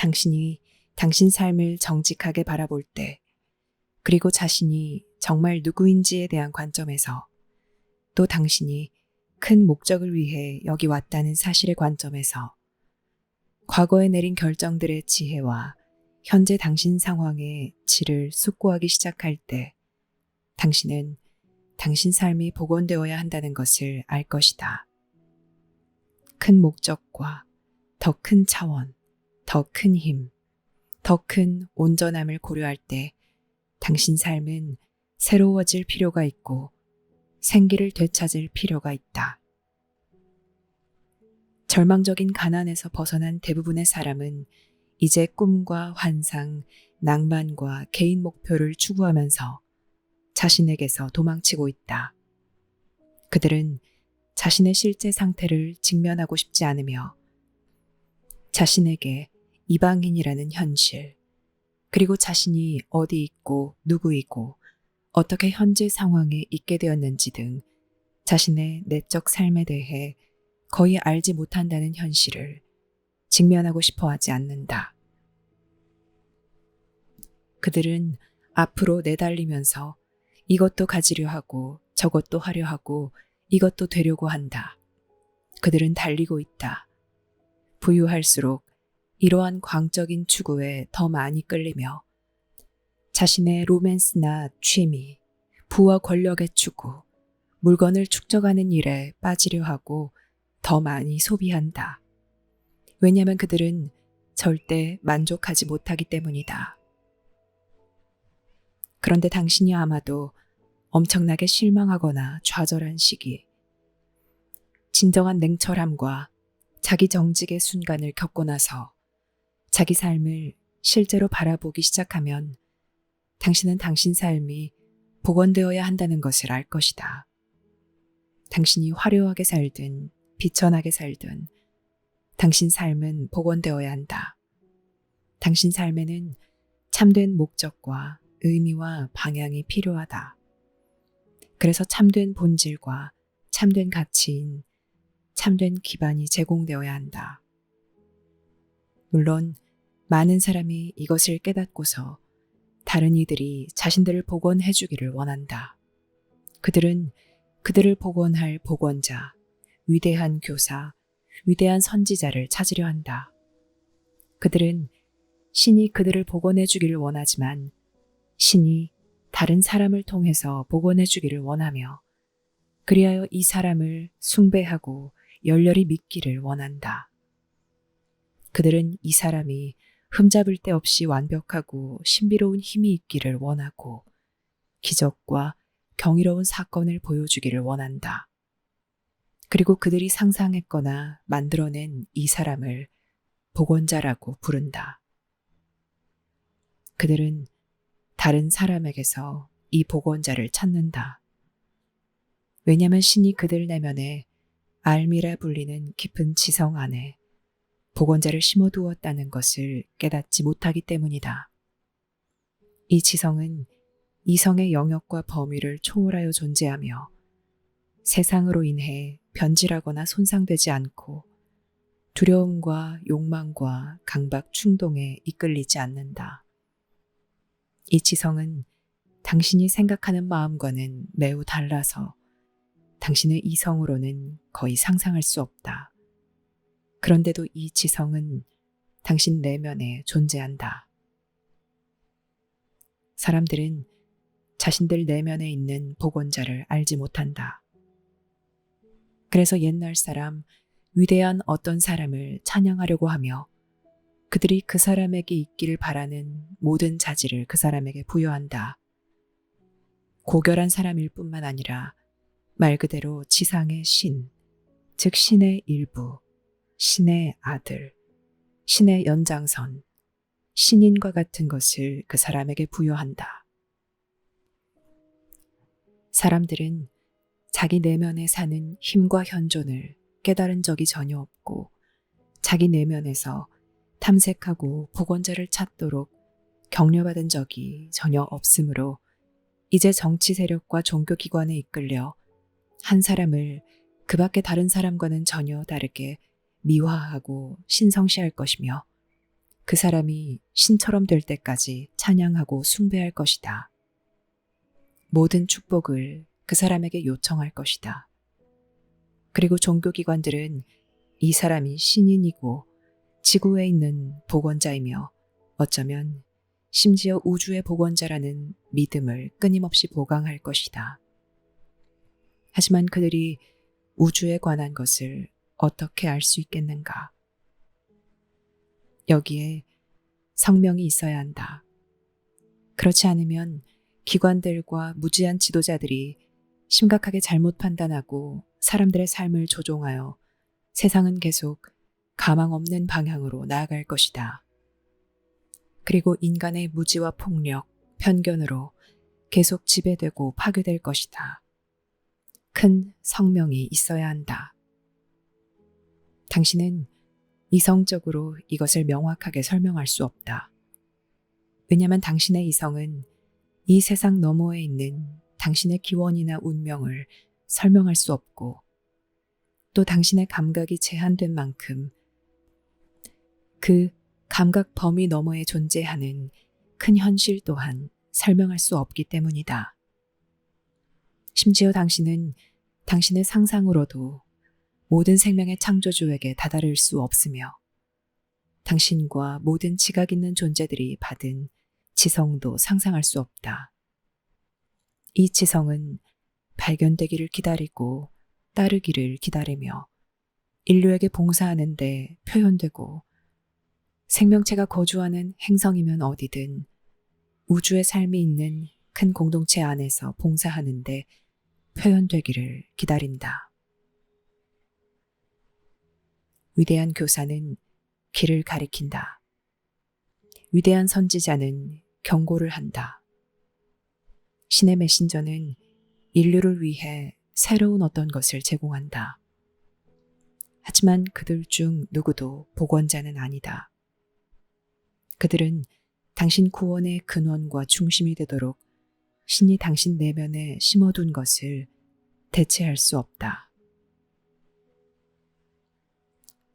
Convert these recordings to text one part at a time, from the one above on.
당신이 당신 삶을 정직하게 바라볼 때, 그리고 자신이 정말 누구인지에 대한 관점에서, 또 당신이 큰 목적을 위해 여기 왔다는 사실의 관점에서, 과거에 내린 결정들의 지혜와 현재 당신 상황의 질을 숙고하기 시작할 때, 당신은 당신 삶이 복원되어야 한다는 것을 알 것이다. 큰 목적과 더 큰 차원, 더 큰 힘, 더 큰 온전함을 고려할 때 당신 삶은 새로워질 필요가 있고 생기를 되찾을 필요가 있다. 절망적인 가난에서 벗어난 대부분의 사람은 이제 꿈과 환상, 낭만과 개인 목표를 추구하면서 자신에게서 도망치고 있다. 그들은 자신의 실제 상태를 직면하고 싶지 않으며 자신에게 이방인이라는 현실, 그리고 자신이 어디 있고 누구이고 어떻게 현재 상황에 있게 되었는지 등 자신의 내적 삶에 대해 거의 알지 못한다는 현실을 직면하고 싶어 하지 않는다. 그들은 앞으로 내달리면서 이것도 가지려 하고 저것도 하려 하고 이것도 되려고 한다. 그들은 달리고 있다. 부유할수록 이러한 광적인 추구에 더 많이 끌리며 자신의 로맨스나 취미, 부와 권력의 추구, 물건을 축적하는 일에 빠지려 하고 더 많이 소비한다. 왜냐하면 그들은 절대 만족하지 못하기 때문이다. 그런데 당신이 아마도 엄청나게 실망하거나 좌절한 시기, 진정한 냉철함과 자기 정직의 순간을 겪고 나서 자기 삶을 실제로 바라보기 시작하면 당신은 당신 삶이 복원되어야 한다는 것을 알 것이다. 당신이 화려하게 살든 비천하게 살든 당신 삶은 복원되어야 한다. 당신 삶에는 참된 목적과 의미와 방향이 필요하다. 그래서 참된 본질과 참된 가치인 참된 기반이 제공되어야 한다. 물론 많은 사람이 이것을 깨닫고서 다른 이들이 자신들을 복원해 주기를 원한다. 그들은 그들을 복원할 복원자, 위대한 교사, 위대한 선지자를 찾으려 한다. 그들은 신이 그들을 복원해 주기를 원하지만 신이 다른 사람을 통해서 복원해 주기를 원하며 그리하여 이 사람을 숭배하고 열렬히 믿기를 원한다. 그들은 이 사람이 흠잡을 데 없이 완벽하고 신비로운 힘이 있기를 원하고 기적과 경이로운 사건을 보여주기를 원한다. 그리고 그들이 상상했거나 만들어낸 이 사람을 복원자라고 부른다. 그들은 다른 사람에게서 이 복원자를 찾는다. 왜냐하면 신이 그들 내면에 알미라 불리는 깊은 지성 안에 복원자를 심어두었다는 것을 깨닫지 못하기 때문이다. 이 지성은 이성의 영역과 범위를 초월하여 존재하며 세상으로 인해 변질하거나 손상되지 않고 두려움과 욕망과 강박 충동에 이끌리지 않는다. 이 지성은 당신이 생각하는 마음과는 매우 달라서 당신의 이성으로는 거의 상상할 수 없다. 그런데도 이 지성은 당신 내면에 존재한다. 사람들은 자신들 내면에 있는 복원자를 알지 못한다. 그래서 옛날 사람, 위대한 어떤 사람을 찬양하려고 하며 그들이 그 사람에게 있기를 바라는 모든 자질을 그 사람에게 부여한다. 고결한 사람일 뿐만 아니라 말 그대로 지상의 신, 즉 신의 일부, 신의 아들, 신의 연장선, 신인과 같은 것을 그 사람에게 부여한다. 사람들은 자기 내면에 사는 힘과 현존을 깨달은 적이 전혀 없고 자기 내면에서 탐색하고 복원자를 찾도록 격려받은 적이 전혀 없으므로 이제 정치 세력과 종교기관에 이끌려 한 사람을 그 밖의 다른 사람과는 전혀 다르게 미화하고 신성시할 것이며 그 사람이 신처럼 될 때까지 찬양하고 숭배할 것이다. 모든 축복을 그 사람에게 요청할 것이다. 그리고 종교기관들은 이 사람이 신인이고 지구에 있는 복원자이며 어쩌면 심지어 우주의 복원자라는 믿음을 끊임없이 보강할 것이다. 하지만 그들이 우주에 관한 것을 어떻게 알 수 있겠는가? 여기에 성명이 있어야 한다. 그렇지 않으면 기관들과 무지한 지도자들이 심각하게 잘못 판단하고 사람들의 삶을 조종하여 세상은 계속 가망 없는 방향으로 나아갈 것이다. 그리고 인간의 무지와 폭력, 편견으로 계속 지배되고 파괴될 것이다. 큰 성명이 있어야 한다. 당신은 이성적으로 이것을 명확하게 설명할 수 없다. 왜냐하면 당신의 이성은 이 세상 너머에 있는 당신의 기원이나 운명을 설명할 수 없고 또 당신의 감각이 제한된 만큼 그 감각 범위 너머에 존재하는 큰 현실 또한 설명할 수 없기 때문이다. 심지어 당신은 당신의 상상으로도 모든 생명의 창조주에게 다다를 수 없으며 당신과 모든 지각 있는 존재들이 받은 지성도 상상할 수 없다. 이 지성은 발견되기를 기다리고 따르기를 기다리며 인류에게 봉사하는 데 표현되고 생명체가 거주하는 행성이면 어디든 우주의 삶이 있는 큰 공동체 안에서 봉사하는 데 표현되기를 기다린다. 위대한 교사는 길을 가리킨다. 위대한 선지자는 경고를 한다. 신의 메신저는 인류를 위해 새로운 어떤 것을 제공한다. 하지만 그들 중 누구도 복원자는 아니다. 그들은 당신 구원의 근원과 중심이 되도록 신이 당신 내면에 심어둔 것을 대체할 수 없다.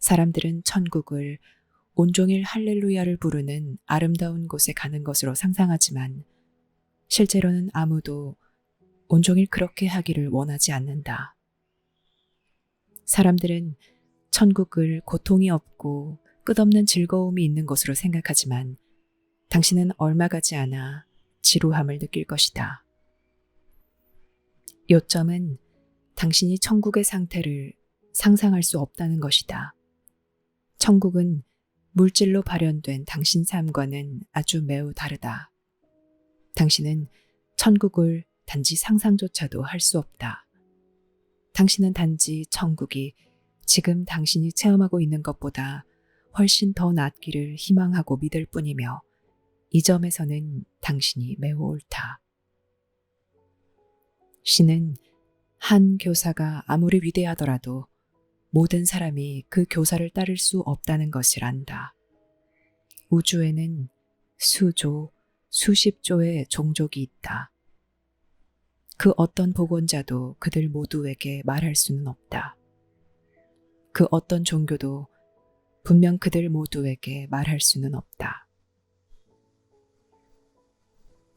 사람들은 천국을 온종일 할렐루야를 부르는 아름다운 곳에 가는 것으로 상상하지만 실제로는 아무도 온종일 그렇게 하기를 원하지 않는다. 사람들은 천국을 고통이 없고 끝없는 즐거움이 있는 것으로 생각하지만 당신은 얼마 가지 않아 지루함을 느낄 것이다. 요점은 당신이 천국의 상태를 상상할 수 없다는 것이다. 천국은 물질로 발현된 당신 삶과는 아주 매우 다르다. 당신은 천국을 단지 상상조차도 할 수 없다. 당신은 단지 천국이 지금 당신이 체험하고 있는 것보다 훨씬 더 낫기를 희망하고 믿을 뿐이며 이 점에서는 당신이 매우 옳다. 신은 한 교사가 아무리 위대하더라도 모든 사람이 그 교사를 따를 수 없다는 것을 안다. 우주에는 수조, 수십 조의 종족이 있다. 그 어떤 복원자도 그들 모두에게 말할 수는 없다. 그 어떤 종교도 분명 그들 모두에게 말할 수는 없다.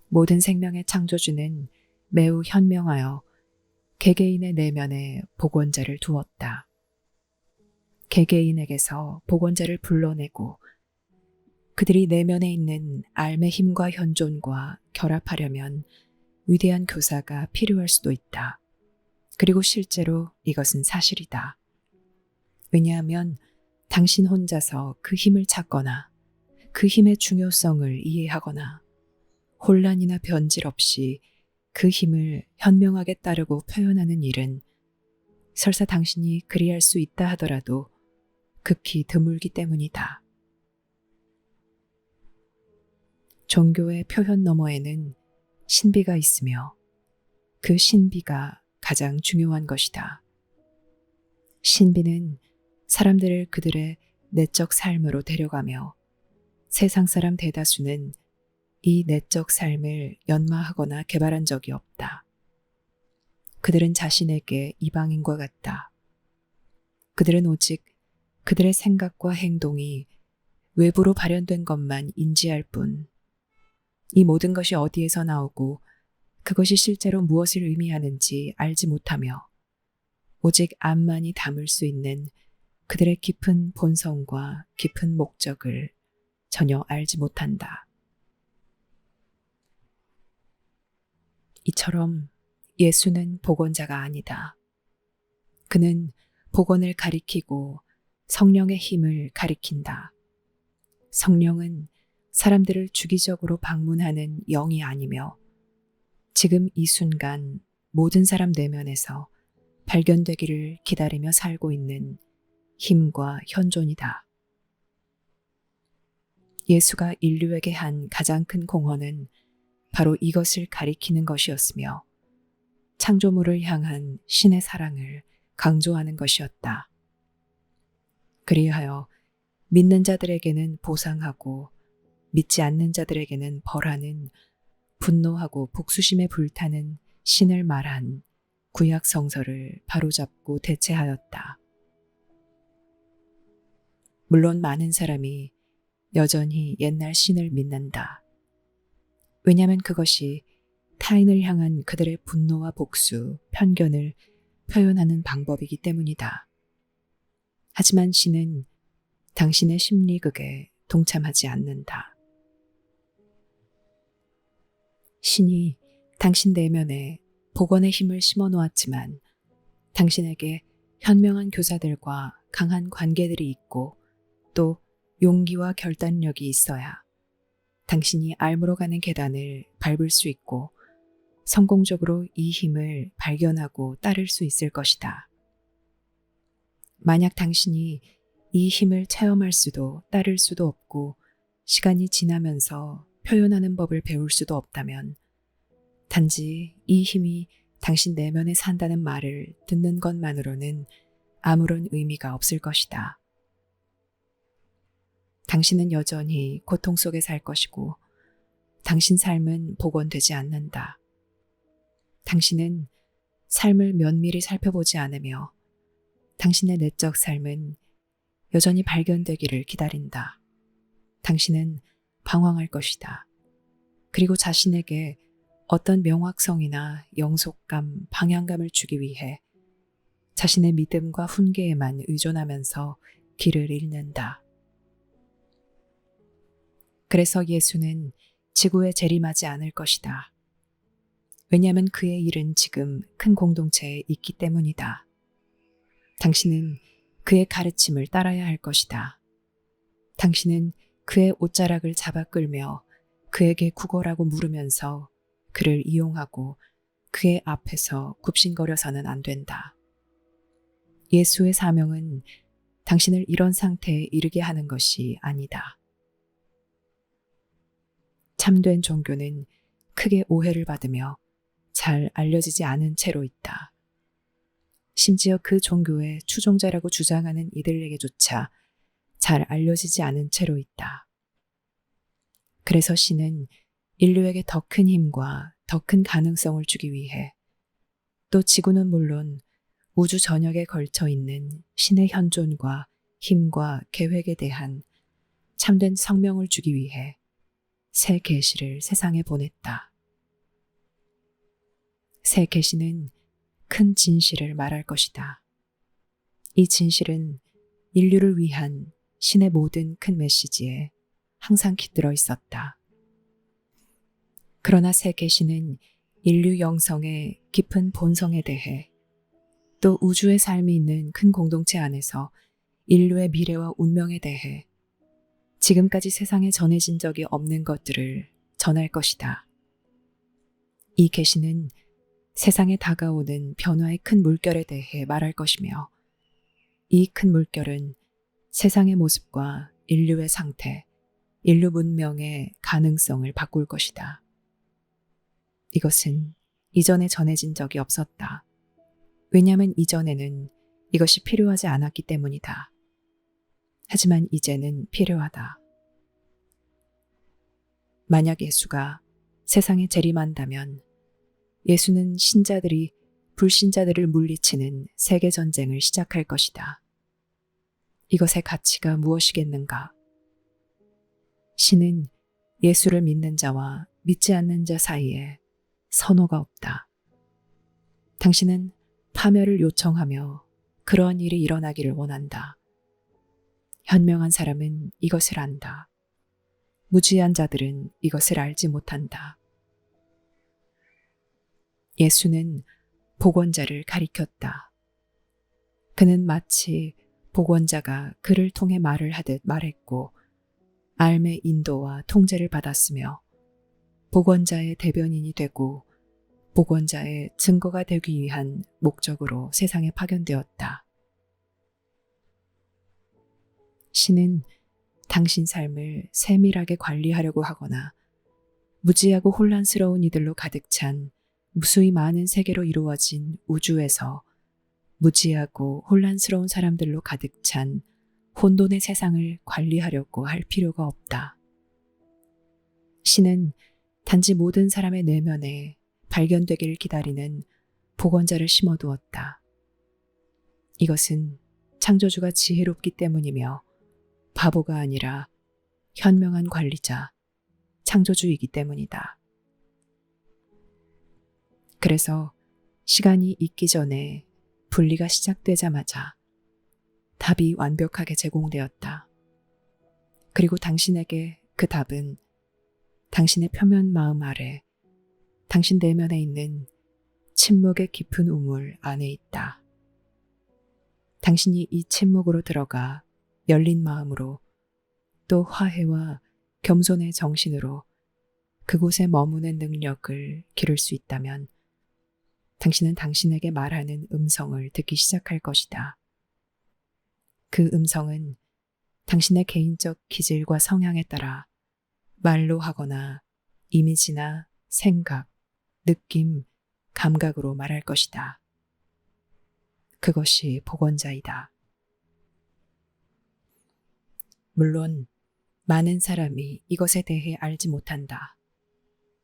모든 생명의 창조주는 매우 현명하여 개개인의 내면에 복원자를 두었다. 개개인에게서 복원자를 불러내고 그들이 내면에 있는 알의 힘과 현존과 결합하려면 위대한 교사가 필요할 수도 있다. 그리고 실제로 이것은 사실이다. 왜냐하면 당신 혼자서 그 힘을 찾거나 그 힘의 중요성을 이해하거나 혼란이나 변질 없이 그 힘을 현명하게 따르고 표현하는 일은 설사 당신이 그리할 수 있다 하더라도 극히 드물기 때문이다. 종교의 표현 너머에는 신비가 있으며 그 신비가 가장 중요한 것이다. 신비는 사람들을 그들의 내적 삶으로 데려가며 세상 사람 대다수는 이 내적 삶을 연마하거나 개발한 적이 없다. 그들은 자신에게 이방인과 같다. 그들은 오직 그들의 생각과 행동이 외부로 발현된 것만 인지할 뿐, 이 모든 것이 어디에서 나오고 그것이 실제로 무엇을 의미하는지 알지 못하며 오직 암만이 담을 수 있는 그들의 깊은 본성과 깊은 목적을 전혀 알지 못한다. 이처럼 예수는 복원자가 아니다. 그는 복원을 가리키고 성령의 힘을 가리킨다. 성령은 사람들을 주기적으로 방문하는 영이 아니며 지금 이 순간 모든 사람 내면에서 발견되기를 기다리며 살고 있는 힘과 현존이다. 예수가 인류에게 한 가장 큰 공헌은 바로 이것을 가리키는 것이었으며 창조물을 향한 신의 사랑을 강조하는 것이었다. 그리하여 믿는 자들에게는 보상하고 믿지 않는 자들에게는 벌하는 분노하고 복수심에 불타는 신을 말한 구약 성서를 바로잡고 대체하였다. 물론 많은 사람이 여전히 옛날 신을 믿는다. 왜냐하면 그것이 타인을 향한 그들의 분노와 복수, 편견을 표현하는 방법이기 때문이다. 하지만 신은 당신의 심리극에 동참하지 않는다. 신이 당신 내면에 복원의 힘을 심어 놓았지만 당신에게 현명한 교사들과 강한 관계들이 있고 또 용기와 결단력이 있어야 당신이 알므로 가는 계단을 밟을 수 있고 성공적으로 이 힘을 발견하고 따를 수 있을 것이다. 만약 당신이 이 힘을 체험할 수도 따를 수도 없고 시간이 지나면서 표현하는 법을 배울 수도 없다면 단지 이 힘이 당신 내면에 산다는 말을 듣는 것만으로는 아무런 의미가 없을 것이다. 당신은 여전히 고통 속에 살 것이고 당신 삶은 복원되지 않는다. 당신은 삶을 면밀히 살펴보지 않으며 당신의 내적 삶은 여전히 발견되기를 기다린다. 당신은 방황할 것이다. 그리고 자신에게 어떤 명확성이나 영속감, 방향감을 주기 위해 자신의 믿음과 훈계에만 의존하면서 길을 잃는다. 그래서 예수는 지구에 재림하지 않을 것이다. 왜냐하면 그의 일은 지금 큰 공동체에 있기 때문이다. 당신은 그의 가르침을 따라야 할 것이다. 당신은 그의 옷자락을 잡아 끌며 그에게 구걸하고 물으면서 그를 이용하고 그의 앞에서 굽신거려서는 안 된다. 예수의 사명은 당신을 이런 상태에 이르게 하는 것이 아니다. 참된 종교는 크게 오해를 받으며 잘 알려지지 않은 채로 있다. 심지어 그 종교의 추종자라고 주장하는 이들에게조차 잘 알려지지 않은 채로 있다. 그래서 신은 인류에게 더 큰 힘과 더 큰 가능성을 주기 위해 또 지구는 물론 우주 전역에 걸쳐 있는 신의 현존과 힘과 계획에 대한 참된 성명을 주기 위해 새 계시를 세상에 보냈다. 새 계시는 큰 진실을 말할 것이다. 이 진실은 인류를 위한 신의 모든 큰 메시지에 항상 깃들어 있었다. 그러나 새 계시는 인류 영성의 깊은 본성에 대해 또 우주의 삶이 있는 큰 공동체 안에서 인류의 미래와 운명에 대해 지금까지 세상에 전해진 적이 없는 것들을 전할 것이다. 이 계시는 세상에 다가오는 변화의 큰 물결에 대해 말할 것이며 이 큰 물결은 세상의 모습과 인류의 상태, 인류 문명의 가능성을 바꿀 것이다. 이것은 이전에 전해진 적이 없었다. 왜냐하면 이전에는 이것이 필요하지 않았기 때문이다. 하지만 이제는 필요하다. 만약 예수가 세상에 재림한다면 예수는 신자들이 불신자들을 물리치는 세계 전쟁을 시작할 것이다. 이것의 가치가 무엇이겠는가? 신은 예수를 믿는 자와 믿지 않는 자 사이에 선호가 없다. 당신은 파멸을 요청하며 그러한 일이 일어나기를 원한다. 현명한 사람은 이것을 안다. 무지한 자들은 이것을 알지 못한다. 예수는 복원자를 가리켰다. 그는 마치 복원자가 그를 통해 말을 하듯 말했고 삶의 인도와 통제를 받았으며 복원자의 대변인이 되고 복원자의 증거가 되기 위한 목적으로 세상에 파견되었다. 신은 당신 삶을 세밀하게 관리하려고 하거나 무지하고 혼란스러운 이들로 가득 찬 무수히 많은 세계로 이루어진 우주에서 무지하고 혼란스러운 사람들로 가득 찬 혼돈의 세상을 관리하려고 할 필요가 없다. 신은 단지 모든 사람의 내면에 발견되기를 기다리는 복원자를 심어두었다. 이것은 창조주가 지혜롭기 때문이며 바보가 아니라 현명한 관리자, 창조주이기 때문이다. 그래서 시간이 있기 전에 분리가 시작되자마자 답이 완벽하게 제공되었다. 그리고 당신에게 그 답은 당신의 표면 마음 아래, 당신 내면에 있는 침묵의 깊은 우물 안에 있다. 당신이 이 침묵으로 들어가 열린 마음으로 또 화해와 겸손의 정신으로 그곳에 머무는 능력을 기를 수 있다면 당신은 당신에게 말하는 음성을 듣기 시작할 것이다. 그 음성은 당신의 개인적 기질과 성향에 따라 말로 하거나 이미지나 생각, 느낌, 감각으로 말할 것이다. 그것이 복원자이다. 물론 많은 사람이 이것에 대해 알지 못한다.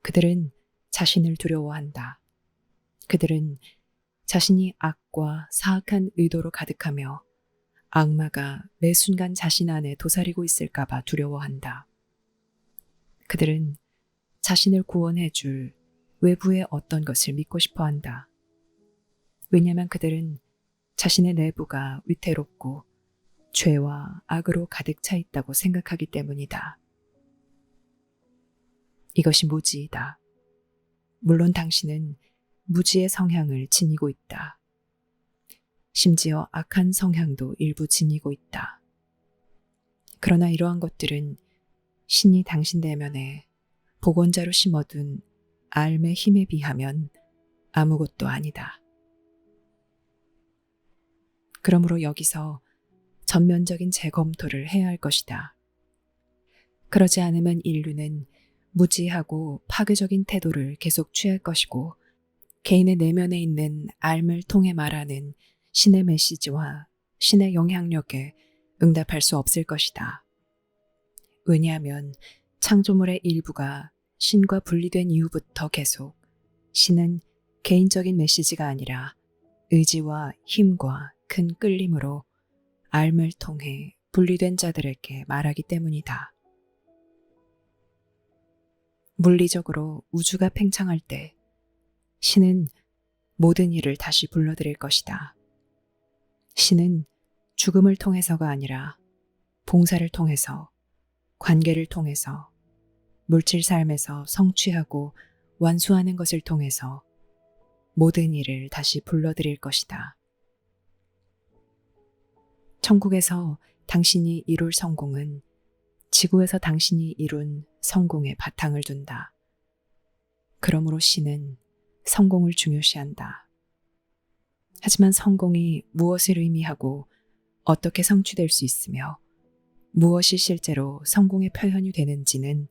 그들은 자신을 두려워한다. 그들은 자신이 악과 사악한 의도로 가득하며 악마가 매 순간 자신 안에 도사리고 있을까봐 두려워한다. 그들은 자신을 구원해 줄 외부의 어떤 것을 믿고 싶어 한다. 왜냐하면 그들은 자신의 내부가 위태롭고 죄와 악으로 가득 차 있다고 생각하기 때문이다. 이것이 무지이다. 물론 당신은 무지의 성향을 지니고 있다. 심지어 악한 성향도 일부 지니고 있다. 그러나 이러한 것들은 신이 당신 내면에 복원자로 심어둔 삶의 힘에 비하면 아무것도 아니다. 그러므로 여기서 전면적인 재검토를 해야 할 것이다. 그러지 않으면 인류는 무지하고 파괴적인 태도를 계속 취할 것이고 개인의 내면에 있는 삶을 통해 말하는 신의 메시지와 신의 영향력에 응답할 수 없을 것이다. 왜냐하면 창조물의 일부가 신과 분리된 이후부터 계속 신은 개인적인 메시지가 아니라 의지와 힘과 큰 끌림으로 삶을 통해 분리된 자들에게 말하기 때문이다. 물리적으로 우주가 팽창할 때 신은 모든 일을 다시 불러들일 것이다. 신은 죽음을 통해서가 아니라 봉사를 통해서, 관계를 통해서, 물질 삶에서 성취하고 완수하는 것을 통해서 모든 일을 다시 불러들일 것이다. 천국에서 당신이 이룰 성공은 지구에서 당신이 이룬 성공에 바탕을 둔다. 그러므로 신은 성공을 중요시한다. 하지만 성공이 무엇을 의미하고 어떻게 성취될 수 있으며 무엇이 실제로 성공의 표현이 되는지는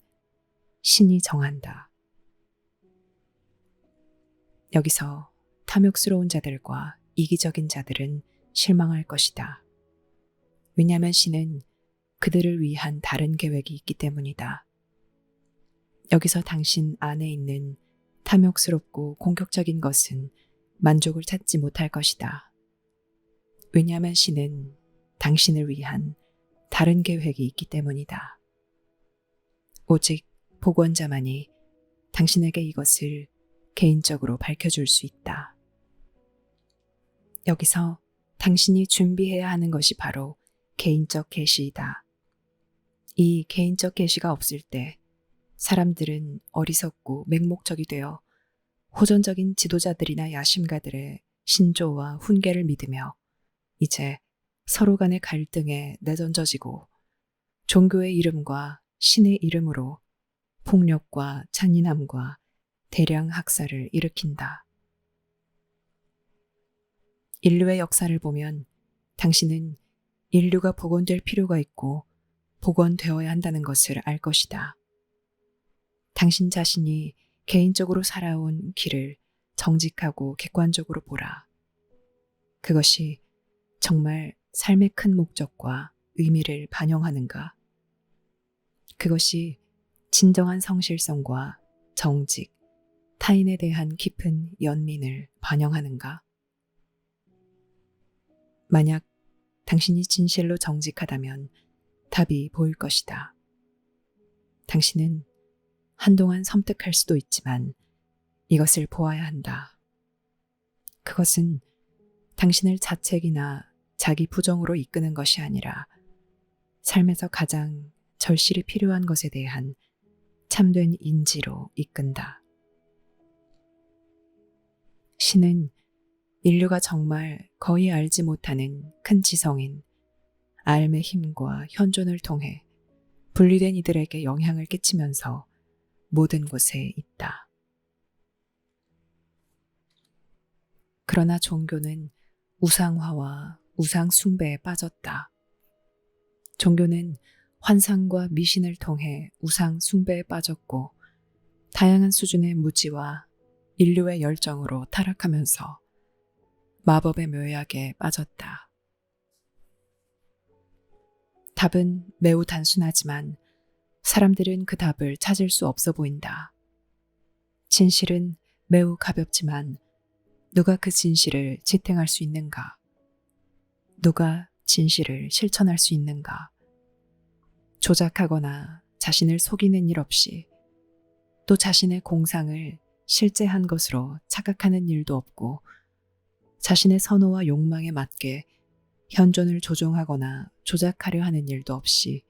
신이 정한다. 여기서 탐욕스러운 자들과 이기적인 자들은 실망할 것이다. 왜냐하면 신은 그들을 위한 다른 계획이 있기 때문이다. 여기서 당신 안에 있는 탐욕스럽고 공격적인 것은 만족을 찾지 못할 것이다. 왜냐하면 신은 당신을 위한 다른 계획이 있기 때문이다. 오직 복원자만이 당신에게 이것을 개인적으로 밝혀줄 수 있다. 여기서 당신이 준비해야 하는 것이 바로 개인적 계시이다. 이 개인적 계시가 없을 때 사람들은 어리석고 맹목적이 되어 호전적인 지도자들이나 야심가들의 신조와 훈계를 믿으며 이제 서로 간의 갈등에 내던져지고 종교의 이름과 신의 이름으로 폭력과 잔인함과 대량 학살을 일으킨다. 인류의 역사를 보면 당신은 인류가 복원될 필요가 있고 복원되어야 한다는 것을 알 것이다. 당신 자신이 개인적으로 살아온 길을 정직하고 객관적으로 보라. 그것이 정말 삶의 큰 목적과 의미를 반영하는가? 그것이 진정한 성실성과 정직, 타인에 대한 깊은 연민을 반영하는가? 만약 당신이 진실로 정직하다면 답이 보일 것이다. 당신은 한동안 섬뜩할 수도 있지만 이것을 보아야 한다. 그것은 당신을 자책이나 자기 부정으로 이끄는 것이 아니라 삶에서 가장 절실히 필요한 것에 대한 참된 인지로 이끈다. 신은 인류가 정말 거의 알지 못하는 큰 지성인 알의 힘과 현존을 통해 분리된 이들에게 영향을 끼치면서 모든 곳에 있다. 그러나 종교는 우상화와 우상숭배에 빠졌다. 종교는 환상과 미신을 통해 우상숭배에 빠졌고 다양한 수준의 무지와 인류의 열정으로 타락하면서 마법의 묘약에 빠졌다. 답은 매우 단순하지만 사람들은 그 답을 찾을 수 없어 보인다. 진실은 매우 가볍지만 누가 그 진실을 지탱할 수 있는가? 누가 진실을 실천할 수 있는가? 조작하거나 자신을 속이는 일 없이 또 자신의 공상을 실제 한 것으로 착각하는 일도 없고 자신의 선호와 욕망에 맞게 현존을 조종하거나 조작하려 하는 일도 없이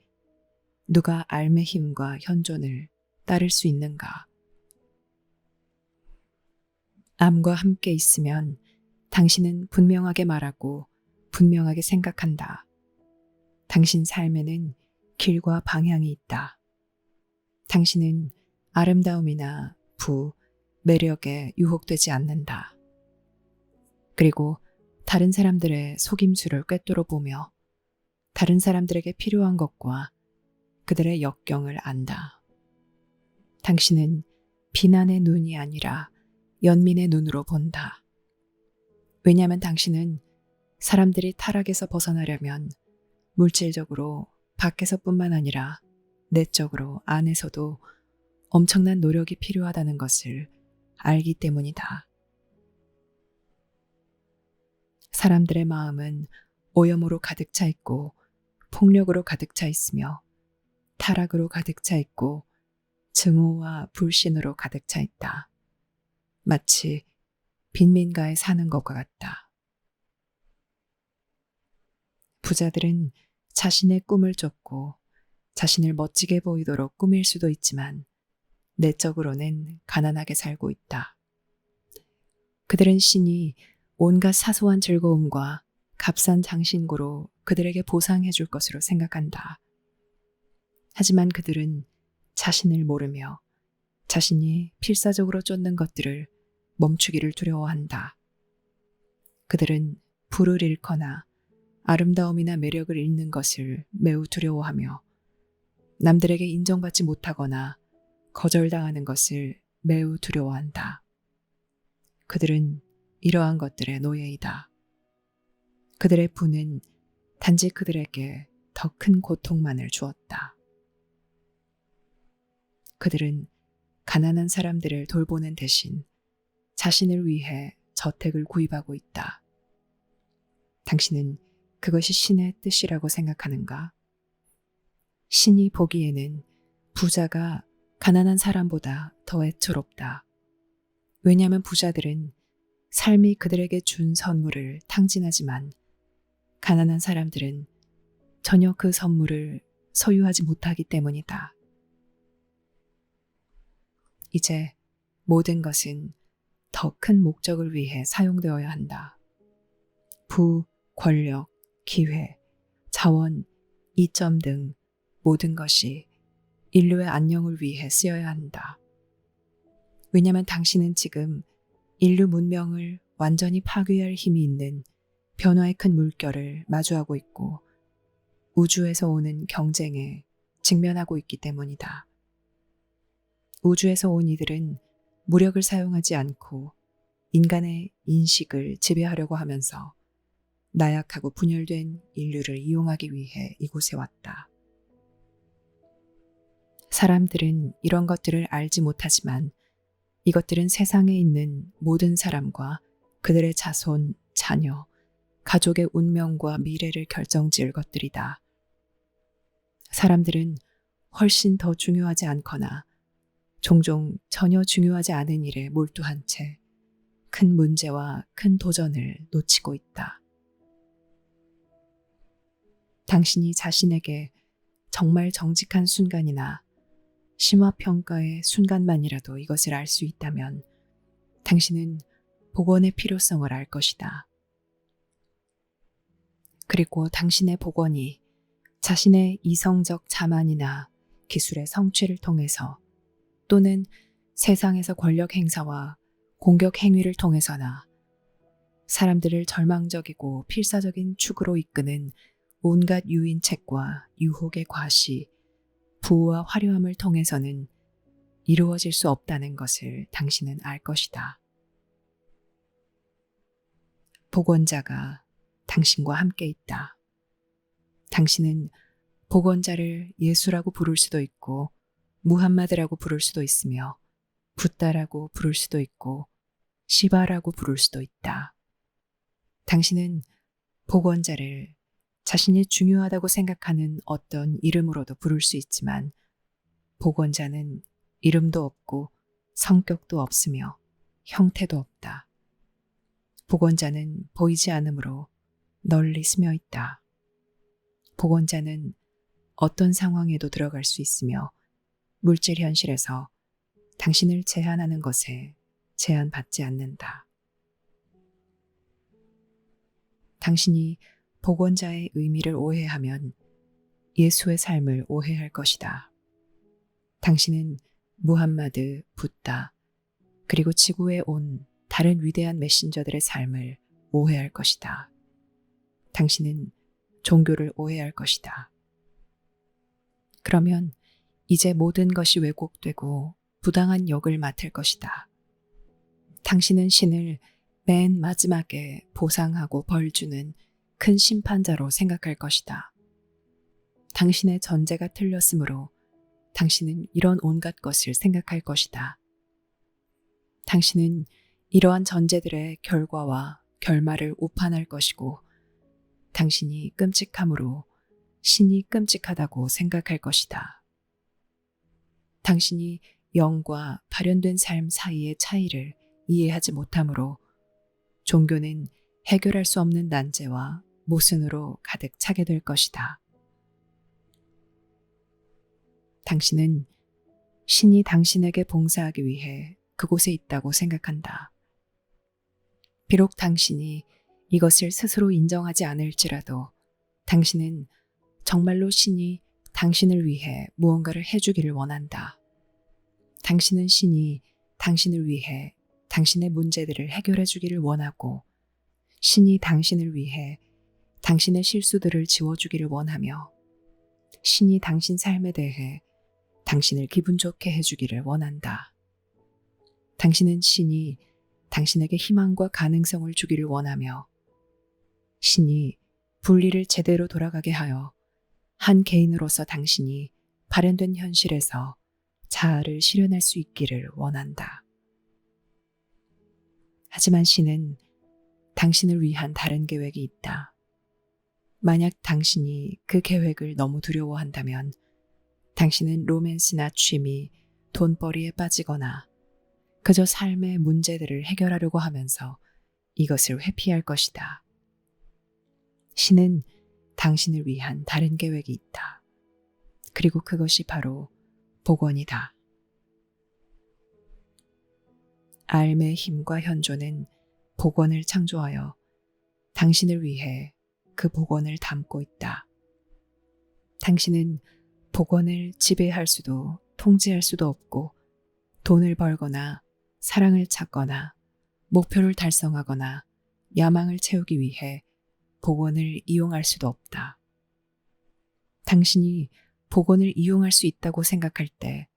누가 알의 힘과 현존을 따를 수 있는가? 암과 함께 있으면 당신은 분명하게 말하고 분명하게 생각한다. 당신 삶에는 길과 방향이 있다. 당신은 아름다움이나 매력에 유혹되지 않는다. 그리고 다른 사람들의 속임수를 꿰뚫어 보며 다른 사람들에게 필요한 것과 그들의 역경을 안다. 당신은 비난의 눈이 아니라 연민의 눈으로 본다. 왜냐하면 당신은 사람들이 타락에서 벗어나려면 물질적으로 밖에서뿐만 아니라 내적으로 안에서도 엄청난 노력이 필요하다는 것을 알기 때문이다. 사람들의 마음은 오염으로 가득 차 있고 폭력으로 가득 차 있으며 타락으로 가득 차 있고 증오와 불신으로 가득 차 있다. 마치 빈민가에 사는 것과 같다. 부자들은 자신의 꿈을 쫓고 자신을 멋지게 보이도록 꾸밀 수도 있지만 내적으로는 가난하게 살고 있다. 그들은 신이 온갖 사소한 즐거움과 값싼 장신구로 그들에게 보상해 줄 것으로 생각한다. 하지만 그들은 자신을 모르며 자신이 필사적으로 쫓는 것들을 멈추기를 두려워한다. 그들은 부를 잃거나 아름다움이나 매력을 잃는 것을 매우 두려워하며 남들에게 인정받지 못하거나 거절당하는 것을 매우 두려워한다. 그들은 이러한 것들의 노예이다. 그들의 부는 단지 그들에게 더 큰 고통만을 주었다. 그들은 가난한 사람들을 돌보는 대신 자신을 위해 저택을 구입하고 있다. 당신은 그것이 신의 뜻이라고 생각하는가? 신이 보기에는 부자가 가난한 사람보다 더 애처롭다. 왜냐하면 부자들은 삶이 그들에게 준 선물을 탕진하지만 가난한 사람들은 전혀 그 선물을 소유하지 못하기 때문이다. 이제 모든 것은 더 큰 목적을 위해 사용되어야 한다. 부, 권력, 기회, 자원, 이점 등 모든 것이 인류의 안녕을 위해 쓰여야 한다. 왜냐하면 당신은 지금 인류 문명을 완전히 파괴할 힘이 있는 변화의 큰 물결을 마주하고 있고 우주에서 오는 경쟁에 직면하고 있기 때문이다. 우주에서 온 이들은 무력을 사용하지 않고 인간의 인식을 지배하려고 하면서 나약하고 분열된 인류를 이용하기 위해 이곳에 왔다. 사람들은 이런 것들을 알지 못하지만 이것들은 세상에 있는 모든 사람과 그들의 자손, 자녀, 가족의 운명과 미래를 결정지을 것들이다. 사람들은 훨씬 더 중요하지 않거나 종종 전혀 중요하지 않은 일에 몰두한 채 큰 문제와 큰 도전을 놓치고 있다. 당신이 자신에게 정말 정직한 순간이나 심화평가의 순간만이라도 이것을 알 수 있다면 당신은 복원의 필요성을 알 것이다. 그리고 당신의 복원이 자신의 이성적 자만이나 기술의 성취를 통해서 또는 세상에서 권력 행사와 공격 행위를 통해서나 사람들을 절망적이고 필사적인 축으로 이끄는 온갖 유인책과 유혹의 과시, 부와 화려함을 통해서는 이루어질 수 없다는 것을 당신은 알 것이다. 복원자가 당신과 함께 있다. 당신은 복원자를 예수라고 부를 수도 있고 무함마드라고 부를 수도 있으며 붓다라고 부를 수도 있고 시바라고 부를 수도 있다. 당신은 복원자를 자신이 중요하다고 생각하는 어떤 이름으로도 부를 수 있지만 복원자는 이름도 없고 성격도 없으며 형태도 없다. 복원자는 보이지 않으므로 널리 스며 있다. 복원자는 어떤 상황에도 들어갈 수 있으며 물질 현실에서 당신을 제한하는 것에 제한받지 않는다. 당신이 복원자의 의미를 오해하면 예수의 삶을 오해할 것이다. 당신은 무함마드, 붓다, 그리고 지구에 온 다른 위대한 메신저들의 삶을 오해할 것이다. 당신은 종교를 오해할 것이다. 그러면 이제 모든 것이 왜곡되고 부당한 역을 맡을 것이다. 당신은 신을 맨 마지막에 보상하고 벌 주는 큰 심판자로 생각할 것이다. 당신의 전제가 틀렸으므로 당신은 이런 온갖 것을 생각할 것이다. 당신은 이러한 전제들의 결과와 결말을 오판할 것이고 당신이 끔찍함으로 신이 끔찍하다고 생각할 것이다. 당신이 영과 발현된 삶 사이의 차이를 이해하지 못하므로 종교는 해결할 수 없는 난제와 모순으로 가득 차게 될 것이다. 당신은 신이 당신에게 봉사하기 위해 그곳에 있다고 생각한다. 비록 당신이 이것을 스스로 인정하지 않을지라도 당신은 정말로 신이 당신을 위해 무언가를 해주기를 원한다. 당신은 신이 당신을 위해 당신의 문제들을 해결해 주기를 원하고 신이 당신을 위해 당신의 실수들을 지워주기를 원하며 신이 당신 삶에 대해 당신을 기분 좋게 해주기를 원한다. 당신은 신이 당신에게 희망과 가능성을 주기를 원하며 신이 분리를 제대로 돌아가게 하여 한 개인으로서 당신이 발현된 현실에서 자아를 실현할 수 있기를 원한다. 하지만 신은 당신을 위한 다른 계획이 있다. 만약 당신이 그 계획을 너무 두려워한다면 당신은 로맨스나 취미, 돈벌이에 빠지거나 그저 삶의 문제들을 해결하려고 하면서 이것을 회피할 것이다. 신은 당신을 위한 다른 계획이 있다. 그리고 그것이 바로 복원이다. 알의 힘과 현존은 복원을 창조하여 당신을 위해 그 복원을 담고 있다. 당신은 복원을 지배할 수도 통제할 수도 없고 돈을 벌거나 사랑을 찾거나 목표를 달성하거나 야망을 채우기 위해 복원을 이용할 수도 없다. 당신이 복원을 이용할 수 있다고 생각할 때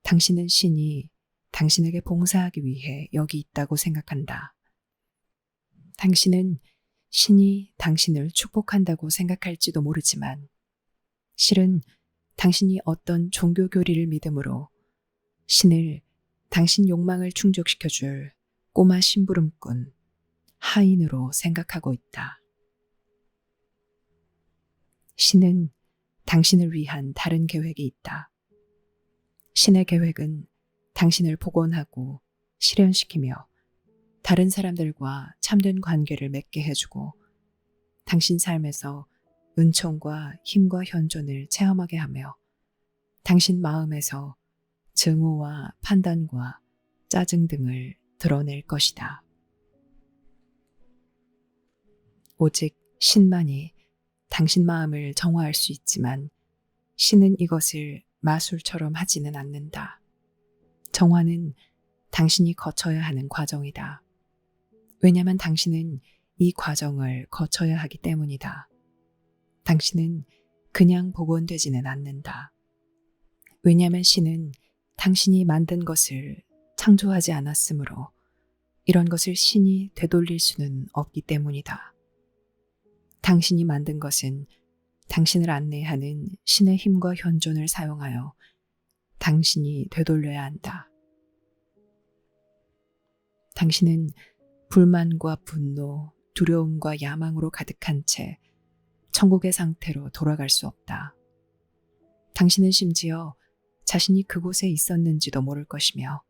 당신은 신이 당신에게 봉사하기 위해 여기 있다고 생각한다. 당신은 신이 당신을 축복한다고 생각할지도 모르지만 실은 당신이 어떤 종교 교리를 믿음으로 신을 당신 욕망을 충족시켜줄 꼬마 심부름꾼, 하인으로 생각하고 있다. 신은 당신을 위한 다른 계획이 있다. 신의 계획은 당신을 복원하고 실현시키며 다른 사람들과 참된 관계를 맺게 해주고 당신 삶에서 은총과 힘과 현존을 체험하게 하며 당신 마음에서 증오와 판단과 짜증 등을 드러낼 것이다. 오직 신만이 당신 마음을 정화할 수 있지만 신은 이것을 마술처럼 하지는 않는다. 정화는 당신이 거쳐야 하는 과정이다. 왜냐하면 당신은 이 과정을 거쳐야 하기 때문이다. 당신은 그냥 복원되지는 않는다. 왜냐하면 신은 당신이 만든 것을 창조하지 않았으므로 이런 것을 신이 되돌릴 수는 없기 때문이다. 당신이 만든 것은 당신을 안내하는 신의 힘과 현존을 사용하여 당신이 되돌려야 한다. 당신은 불만과 분노, 두려움과 야망으로 가득한 채 천국의 상태로 돌아갈 수 없다. 당신은 심지어 자신이 그곳에 있었는지도 모를 것이며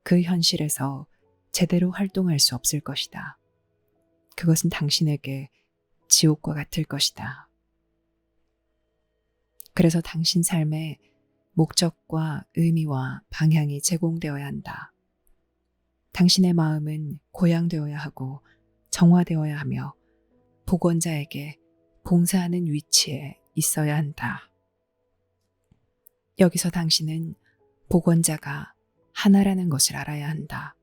그 현실에서 제대로 활동할 수 없을 것이다. 그것은 당신에게 지옥과 같을 것이다. 그래서 당신 삶에 목적과 의미와 방향이 제공되어야 한다. 당신의 마음은 고양되어야 하고 정화되어야 하며 복원자에게 봉사하는 위치에 있어야 한다. 여기서 당신은 복원자가 하나라는 것을 알아야 한다.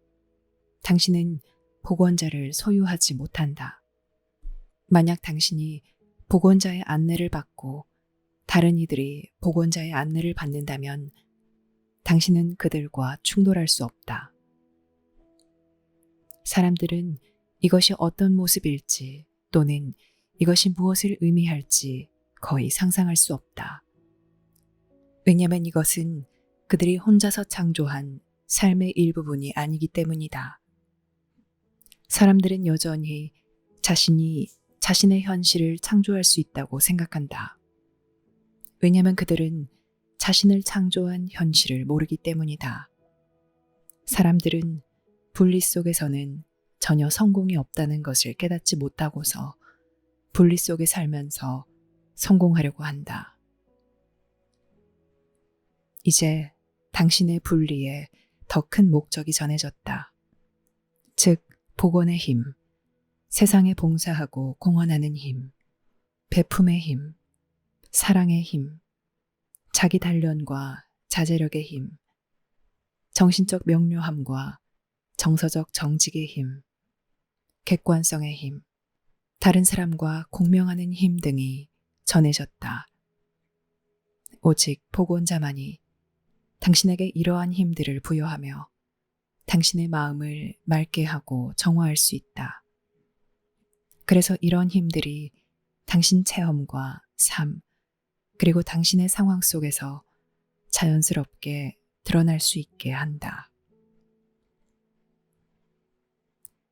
당신은 복원자를 소유하지 못한다. 만약 당신이 복원자의 안내를 받고 다른 이들이 복원자의 안내를 받는다면 당신은 그들과 충돌할 수 없다. 사람들은 이것이 어떤 모습일지 또는 이것이 무엇을 의미할지 거의 상상할 수 없다. 왜냐하면 이것은 그들이 혼자서 창조한 삶의 일부분이 아니기 때문이다. 사람들은 여전히 자신이 자신의 현실을 창조할 수 있다고 생각한다. 왜냐하면 그들은 자신을 창조한 현실을 모르기 때문이다. 사람들은 분리 속에서는 전혀 성공이 없다는 것을 깨닫지 못하고서 분리 속에 살면서 성공하려고 한다. 이제 당신의 분리에 더 큰 목적이 전해졌다. 즉, 복원의 힘, 세상에 봉사하고 공헌하는 힘, 베품의 힘, 사랑의 힘, 자기 단련과 자제력의 힘, 정신적 명료함과 정서적 정직의 힘, 객관성의 힘, 다른 사람과 공명하는 힘 등이 전해졌다. 오직 복원자만이 당신에게 이러한 힘들을 부여하며 당신의 마음을 맑게 하고 정화할 수 있다. 그래서 이런 힘들이 당신 체험과 삶, 그리고 당신의 상황 속에서 자연스럽게 드러날 수 있게 한다.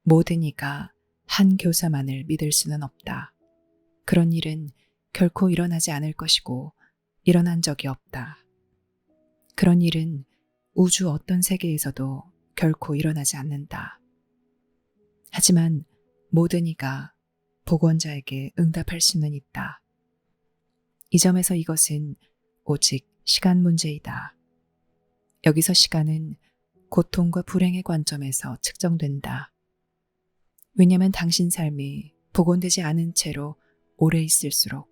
모든 이가 한 교사만을 믿을 수는 없다. 그런 일은 결코 일어나지 않을 것이고 일어난 적이 없다. 그런 일은 우주 어떤 세계에서도 결코 일어나지 않는다. 하지만 모든 이가 복원자에게 응답할 수는 있다. 이 점에서 이것은 오직 시간 문제이다. 여기서 시간은 고통과 불행의 관점에서 측정된다. 왜냐하면 당신 삶이 복원되지 않은 채로 오래 있을수록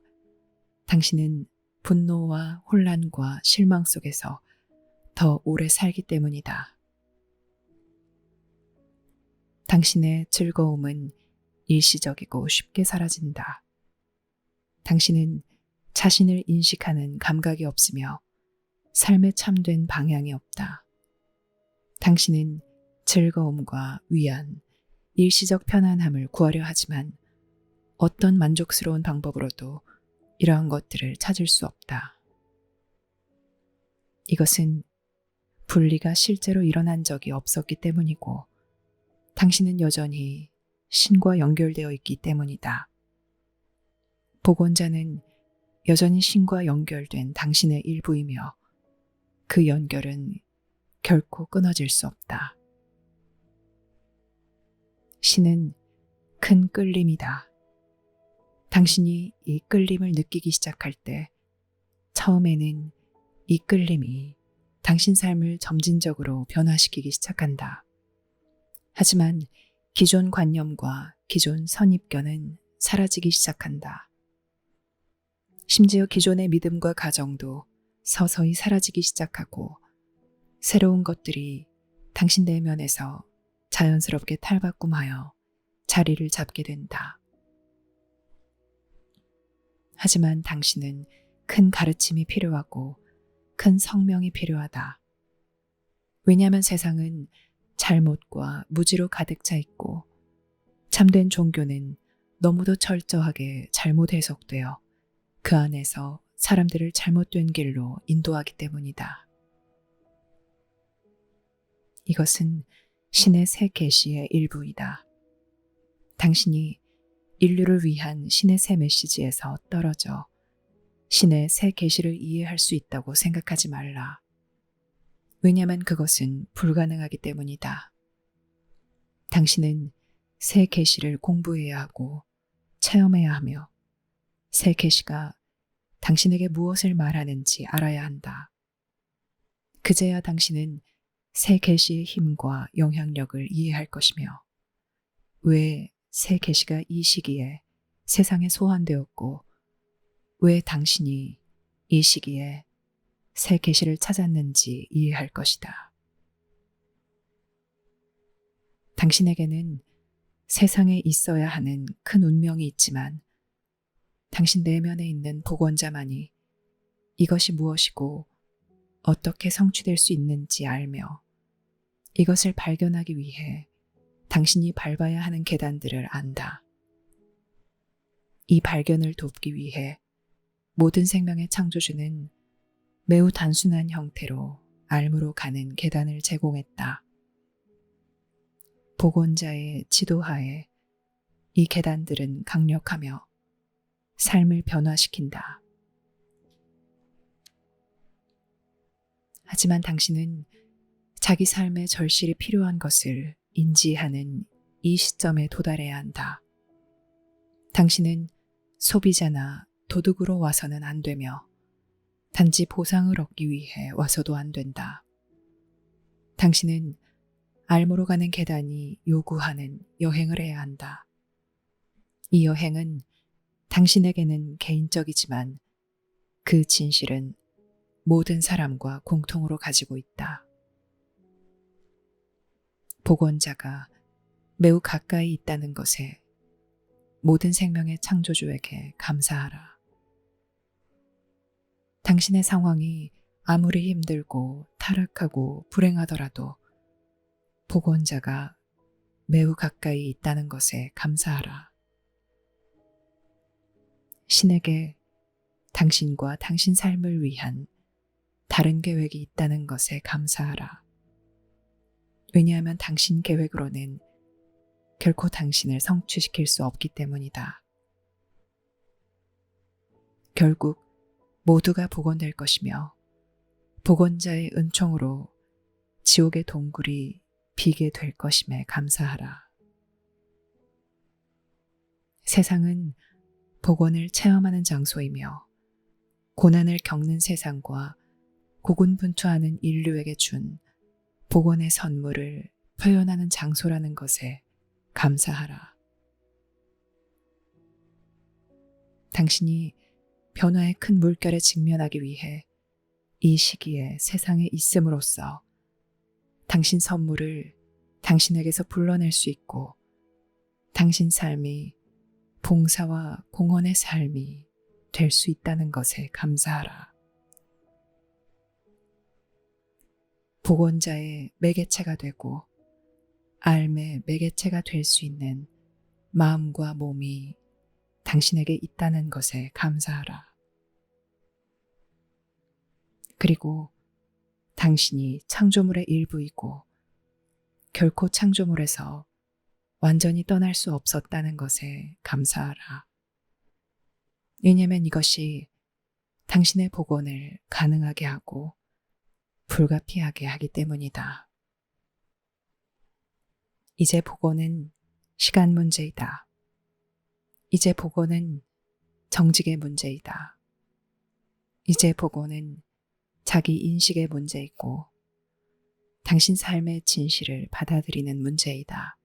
당신은 분노와 혼란과 실망 속에서 더 오래 살기 때문이다. 당신의 즐거움은 일시적이고 쉽게 사라진다. 당신은 자신을 인식하는 감각이 없으며 삶에 참된 방향이 없다. 당신은 즐거움과 위안, 일시적 편안함을 구하려 하지만 어떤 만족스러운 방법으로도 이러한 것들을 찾을 수 없다. 이것은 분리가 실제로 일어난 적이 없었기 때문이고 당신은 여전히 신과 연결되어 있기 때문이다. 복원자는 여전히 신과 연결된 당신의 일부이며 그 연결은 결코 끊어질 수 없다. 신은 큰 끌림이다. 당신이 이 끌림을 느끼기 시작할 때 처음에는 이 끌림이 당신 삶을 점진적으로 변화시키기 시작한다. 하지만 기존 관념과 기존 선입견은 사라지기 시작한다. 심지어 기존의 믿음과 가정도 서서히 사라지기 시작하고 새로운 것들이 당신 내면에서 자연스럽게 탈바꿈하여 자리를 잡게 된다. 하지만 당신은 큰 가르침이 필요하고 큰 성명이 필요하다. 왜냐하면 세상은 잘못과 무지로 가득 차 있고 참된 종교는 너무도 철저하게 잘못 해석되어 그 안에서 사람들을 잘못된 길로 인도하기 때문이다. 이것은 신의 새 계시의 일부이다. 당신이 인류를 위한 신의 새 메시지에서 떨어져 신의 새 계시를 이해할 수 있다고 생각하지 말라. 왜냐하면 그것은 불가능하기 때문이다. 당신은 새 계시를 공부해야 하고 체험해야 하며 새 계시가 당신에게 무엇을 말하는지 알아야 한다. 그제야 당신은 새 계시의 힘과 영향력을 이해할 것이며 왜 새 계시가 이 시기에 세상에 소환되었고 왜 당신이 이 시기에 새 계시를 찾았는지 이해할 것이다. 당신에게는 세상에 있어야 하는 큰 운명이 있지만 당신 내면에 있는 복원자만이 이것이 무엇이고 어떻게 성취될 수 있는지 알며 이것을 발견하기 위해 당신이 밟아야 하는 계단들을 안다. 이 발견을 돕기 위해 모든 생명의 창조주는 매우 단순한 형태로 알무로 가는 계단을 제공했다. 복원자의 지도하에 이 계단들은 강력하며 삶을 변화시킨다. 하지만 당신은 자기 삶에 절실히 필요한 것을 인지하는 이 시점에 도달해야 한다. 당신은 소비자나 도둑으로 와서는 안 되며 단지 보상을 얻기 위해 와서도 안 된다. 당신은 알무로 가는 계단이 요구하는 여행을 해야 한다. 이 여행은 당신에게는 개인적이지만 그 진실은 모든 사람과 공통으로 가지고 있다. 복원자가 매우 가까이 있다는 것에 모든 생명의 창조주에게 감사하라. 당신의 상황이 아무리 힘들고 타락하고 불행하더라도 복원자가 매우 가까이 있다는 것에 감사하라. 신에게 당신과 당신 삶을 위한 다른 계획이 있다는 것에 감사하라. 왜냐하면 당신 계획으로는 결코 당신을 성취시킬 수 없기 때문이다. 결국 모두가 복원될 것이며 복원자의 은총으로 지옥의 동굴이 비게 될 것임에 감사하라. 세상은 복원을 체험하는 장소이며 고난을 겪는 세상과 고군분투하는 인류에게 준 복원의 선물을 표현하는 장소라는 것에 감사하라. 당신이 변화의 큰 물결에 직면하기 위해 이 시기에 세상에 있음으로써 당신 선물을 당신에게서 불러낼 수 있고 당신 삶이 봉사와 공헌의 삶이 될 수 있다는 것에 감사하라. 복원자의 매개체가 되고 알의 매개체가 될 수 있는 마음과 몸이 당신에게 있다는 것에 감사하라. 그리고 당신이 창조물의 일부이고 결코 창조물에서 완전히 떠날 수 없었다는 것에 감사하라. 왜냐하면 이것이 당신의 복원을 가능하게 하고 불가피하게 하기 때문이다. 이제 복원은 시간 문제이다. 이제 복원은 정직의 문제이다. 이제 복원은 자기 인식의 문제이고 당신 삶의 진실을 받아들이는 문제이다.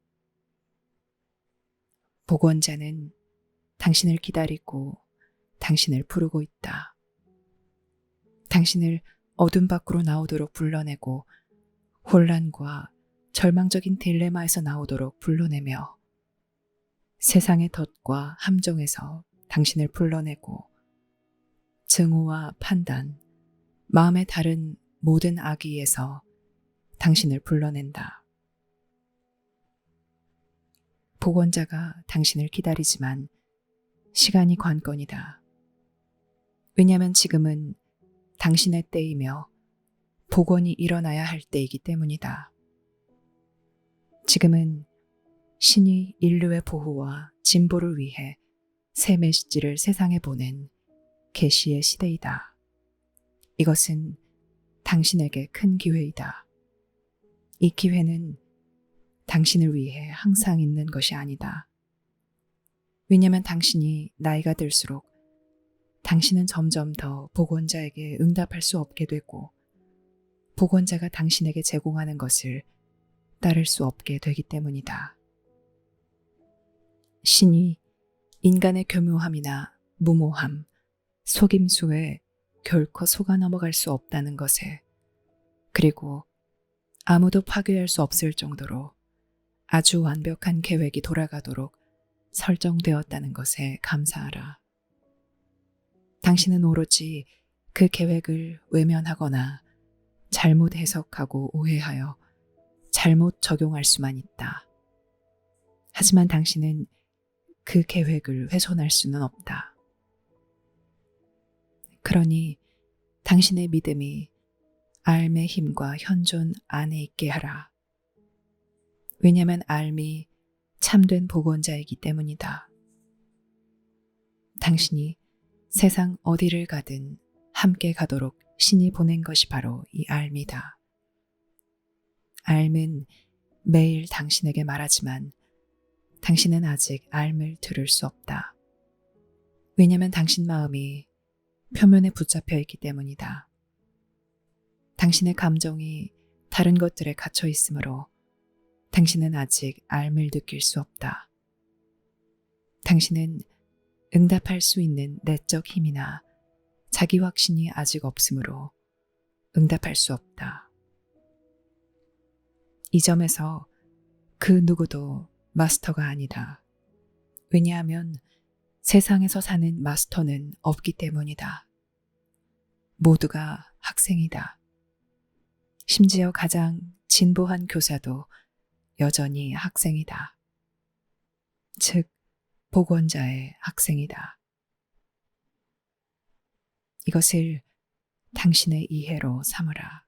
복원자는 당신을 기다리고 당신을 부르고 있다. 당신을 어둠 밖으로 나오도록 불러내고 혼란과 절망적인 딜레마에서 나오도록 불러내며 세상의 덫과 함정에서 당신을 불러내고 증오와 판단, 마음의 다른 모든 악의에서 당신을 불러낸다. 복원자가 당신을 기다리지만 시간이 관건이다. 왜냐하면 지금은 당신의 때이며 복원이 일어나야 할 때이기 때문이다. 지금은 신이 인류의 보호와 진보를 위해 새 메시지를 세상에 보낸 계시의 시대이다. 이것은 당신에게 큰 기회이다. 이 기회는 당신을 위해 항상 있는 것이 아니다. 왜냐하면 당신이 나이가 들수록 당신은 점점 더 복원자에게 응답할 수 없게 되고 복원자가 당신에게 제공하는 것을 따를 수 없게 되기 때문이다. 신이 인간의 교묘함이나 무모함, 속임수에 결코 속아 넘어갈 수 없다는 것에, 그리고 아무도 파괴할 수 없을 정도로 아주 완벽한 계획이 돌아가도록 설정되었다는 것에 감사하라. 당신은 오로지 그 계획을 외면하거나 잘못 해석하고 오해하여 잘못 적용할 수만 있다. 하지만 당신은 그 계획을 훼손할 수는 없다. 그러니 당신의 믿음이 알의 힘과 현존 안에 있게 하라. 왜냐하면 알이 참된 복원자이기 때문이다. 당신이 세상 어디를 가든 함께 가도록 신이 보낸 것이 바로 이 알미다. 알은 매일 당신에게 말하지만 당신은 아직 알을 들을 수 없다. 왜냐하면 당신 마음이 표면에 붙잡혀 있기 때문이다. 당신의 감정이 다른 것들에 갇혀 있으므로 당신은 아직 알을 느낄 수 없다. 당신은 응답할 수 있는 내적 힘이나 자기 확신이 아직 없으므로 응답할 수 없다. 이 점에서 그 누구도 마스터가 아니다. 왜냐하면 세상에서 사는 마스터는 없기 때문이다. 모두가 학생이다. 심지어 가장 진보한 교사도 여전히 학생이다. 즉, 복원자의 학생이다. 이것을 당신의 이해로 삼으라.